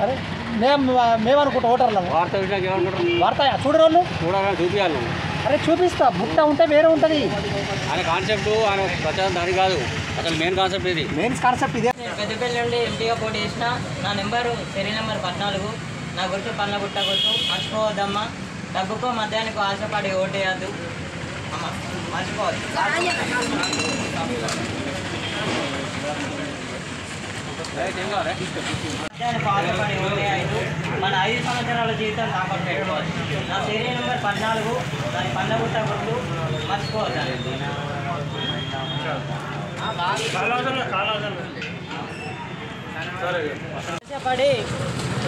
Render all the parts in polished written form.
అరే మేమనుకుంటా ఓటర్లు వార్త విషయానికి ఏమనుకుంటారు? వార్త చూడరు వాళ్ళు చూడాలని చూపించాలి. అరే చూపిస్తా బుట్ట ఉంటే వేరే ఉంటుంది. ఆయన కాన్సెప్ట్ ఆయన ప్రచారం దాని కాదు, అసలు మెయిన్ కాన్సెప్ట్ ఇది. మెయిన్ కాన్సెప్ట్ ఇదే. నేను పెద్దపల్లి నుండి ఎంపీగా పోటీ చేసిన. నా నెంబరు సరి నెంబర్ 14. నా గుర్తు పళ్ళ గుట్ట గుర్తు. మర్చిపోవద్దమ్మా. డబ్బుకో మధ్యాహ్నానికి ఆశపడి ఓటేయద్దు అమ్మ, మర్చిపోవద్దు. మధ్యాహ్నానికి ఆశపడి ఓటేయద్దు. మన 5 సంవత్సరాల జీవితం తాకట్టు పెట్టుకోవచ్చు. నా సరి నెంబర్ 14. దాని పళ్ళ గుట్ట గుర్తు. మర్చిపోవద్దు. ఆశపడి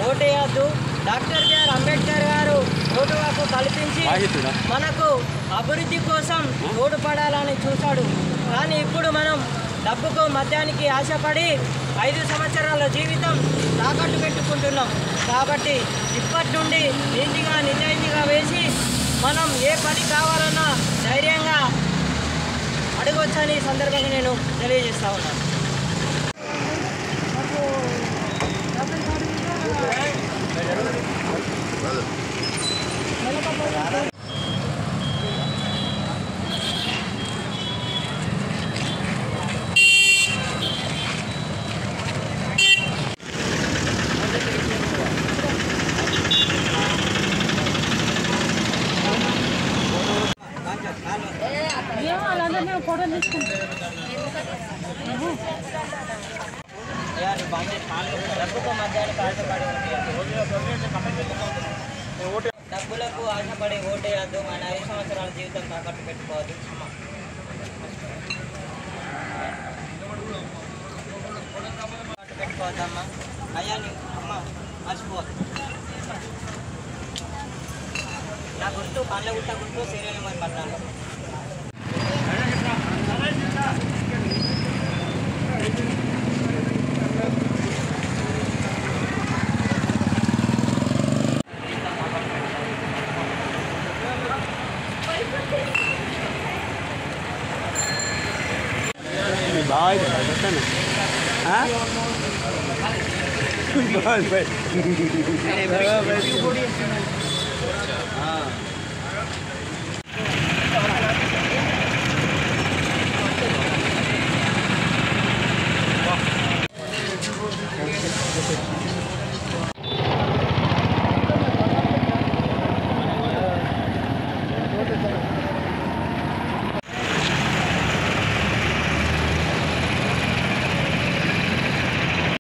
ఓటేయద్దు. డాక్టర్ బిఆర్ అంబేద్కర్ గారు ఓటు హక్కు కల్పించి మనకు అభివృద్ధి కోసం తోడ్పడాలని చూశాడు. కానీ ఇప్పుడు మనం డబ్బుకు మద్యానికి ఆశపడి 5 సంవత్సరాల జీవితం తాకట్టు పెట్టుకుంటున్నాం. కాబట్టి ఇప్పటి నుండి నీతిగా నిజాయితీగా వేసి మనం ఏ పని కావాలన్నా ధైర్యంగా అడగవచ్చని సందర్భంగా నేను తెలియజేస్తా ఉన్నాను. డబ్బులకు ఆశపడి ఓటేయద్దు. మన 5 సంవత్సరాల జీవితం తాకట్టు పెట్టుకోవద్దు అమ్మ. పెట్టుకోవద్దమ్మా. అయ్యా అమ్మ మర్చిపోవద్దు. నా గుర్తు పండ్ల గుట్ట గుర్తు సీరియల్ నెంబర్ 14.